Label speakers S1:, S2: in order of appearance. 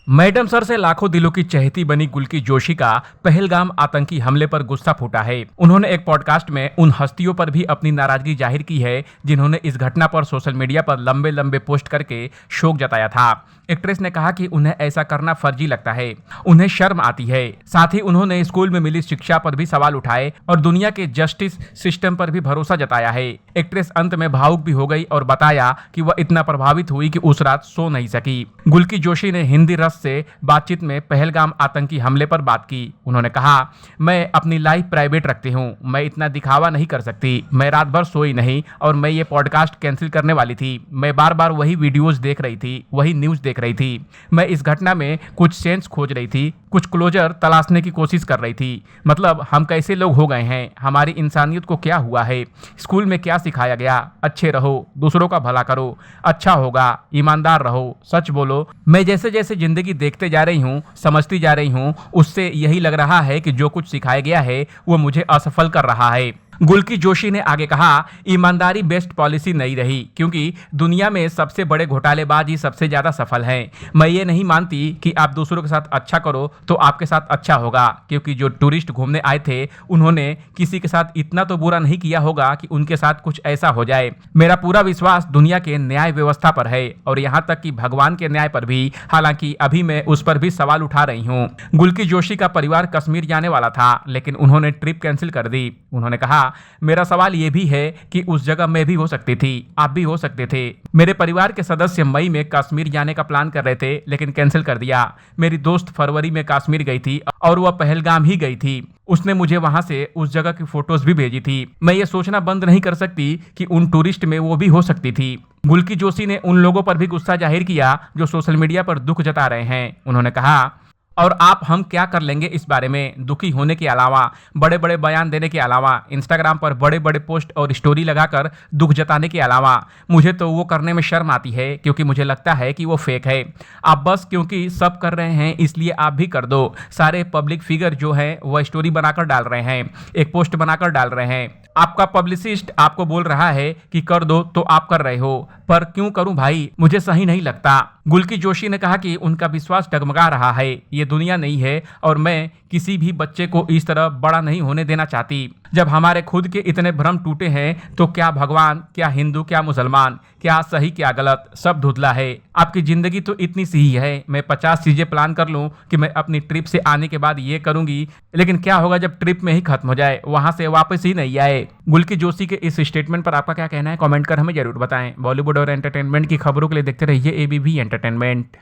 S1: Madam sir से लाखों दिलों की चहेती बनी गुल्की जोशी का पहलगाम आतंकी हमले पर गुस्सा फूटा है। उन्होंने एक पॉडकास्ट में उन हस्तियों पर भी अपनी नाराजगी जाहिर की है जिन्होंने इस घटना पर सोशल मीडिया पर लंबे लंबे पोस्ट करके शोक जताया था। एक्ट्रेस ने कहा कि उन्हें ऐसा करना फर्जी लगता है, उन्हें शर्म आती है। साथ ही उन्होंने स्कूल में मिली शिक्षा पर भी सवाल उठाए और दुनिया के जस्टिस सिस्टम पर भी भरोसा जताया है। एक्ट्रेस अंत में भावुक भी हो गई और बताया कि वह इतना प्रभावित हुई कि उस रात सो नहीं सकी। गुल्की जोशी ने हिंदी रस से बातचीत में पहलगाम आतंकी हमले पर बात की। उन्होंने कहा, मैं अपनी लाइफ प्राइवेट रखती हूँ, मैं इतना दिखावा नहीं कर सकती। मैं रात भर सोई नहीं और मैं ये पॉडकास्ट कैंसिल करने वाली थी। मैं बार बार वही वीडियोस देख रही थी, वही न्यूज देख रही थी। मैं इस घटना में कुछ सेंस खोज रही थी, कुछ क्लोजर तलाशने की कोशिश कर रही थी। मतलब हम कैसे लोग हो गए हैं, हमारी इंसानियत को क्या हुआ है, स्कूल में क्या सिखाया गया। अच्छे रहो, दूसरों का भला करो, अच्छा होगा, ईमानदार रहो, सच बोलो। मैं जैसे जैसे जिंदगी देखते जा रही हूँ, समझती जा रही हूँ, उससे यही लग रहा है कि जो कुछ सिखाया गया है वो मुझे असफल कर रहा है। गुल्की जोशी ने आगे कहा, ईमानदारी बेस्ट पॉलिसी नहीं रही क्योंकि दुनिया में सबसे बड़े घोटालेबाज ही सबसे ज्यादा सफल हैं। मैं ये नहीं मानती कि आप दूसरों के साथ अच्छा करो तो आपके साथ अच्छा होगा, क्योंकि जो टूरिस्ट घूमने आए थे उन्होंने किसी के साथ इतना तो बुरा नहीं किया होगा कि उनके साथ कुछ ऐसा हो जाए। मेरा पूरा विश्वास दुनिया के न्याय व्यवस्था पर है और यहाँ तक कि भगवान के न्याय पर भी, हालांकि अभी मैं उस पर भी सवाल उठा रही हूँ। गुल्की जोशी का परिवार कश्मीर जाने वाला था लेकिन उन्होंने ट्रिप कैंसिल कर दी। उन्होंने कहा, मेरा सवाल यह भी है कि उस जगह मैं भी हो सकती थी, आप भी हो सकते थे। मेरे परिवार के सदस्य मई में कश्मीर जाने का प्लान कर रहे थे लेकिन कैंसिल कर दिया। मेरी दोस्त फरवरी में कश्मीर गई थी और वह पहलगाम ही गई थी। उसने मुझे वहां से उस जगह की फोटोज भी भेजी थी। मैं ये सोचना बंद नहीं कर सकती कि उन टूरिस्ट में वो भी हो सकती थी। गुल्की जोशी ने उन लोगों पर भी गुस्सा जाहिर किया जो सोशल मीडिया पर दुख जता रहे हैं। उन्होंने कहा, और आप हम क्या कर लेंगे इस बारे में, दुखी होने के अलावा, बड़े बड़े बयान देने के अलावा, इंस्टाग्राम पर बड़े बड़े पोस्ट और स्टोरी लगाकर दुख जताने के अलावा। मुझे तो वो करने में शर्म आती है क्योंकि मुझे लगता है कि वो फेक है। आप बस क्योंकि सब कर रहे हैं इसलिए आप भी कर दो। सारे पब्लिक फिगर जो हैं वह स्टोरी बनाकर डाल रहे हैं, एक पोस्ट बनाकर डाल रहे हैं। आपका पब्लिसिस्ट आपको बोल रहा है कि कर दो तो आप कर रहे हो, पर क्यों करूं भाई, मुझे सही नहीं लगता। गुल्की जोशी ने कहा कि उनका विश्वास डगमगा रहा है, ये दुनिया नहीं है और मैं किसी भी बच्चे को इस तरह बड़ा नहीं होने देना चाहती। जब हमारे खुद के इतने भ्रम टूटे हैं तो क्या भगवान, क्या हिंदू, क्या मुसलमान, क्या सही क्या गलत, सब धुंधला है। आपकी जिंदगी तो इतनी सी ही है। मैं 50 चीजें प्लान कर लूं कि मैं अपनी ट्रिप से आने के बाद ये करूंगी, लेकिन क्या होगा जब ट्रिप में ही खत्म हो जाए, वहां से वापस ही नहीं आए। गुल्की जोशी के इस स्टेटमेंट पर आपका क्या कहना है, कमेंट कर हमें जरूर बताएं। बॉलीवुड और एंटरटेनमेंट की खबरों के लिए देखते रहिए एबीपी एंटरटेनमेंट।